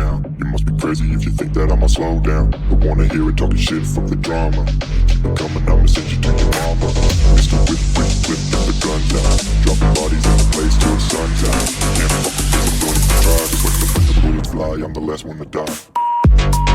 down. You must be crazy if you think that I'ma slow down. Don't wanna hear it talking shit from the drama. Keep it coming, I'ma send you to your mama. Mr. Whip, whip, whip, get the guns out. Dropping bodies in the place till the sun's out. Can't fuck with this, I'm going to try. Just when the bullets fly, I'm the last one to die.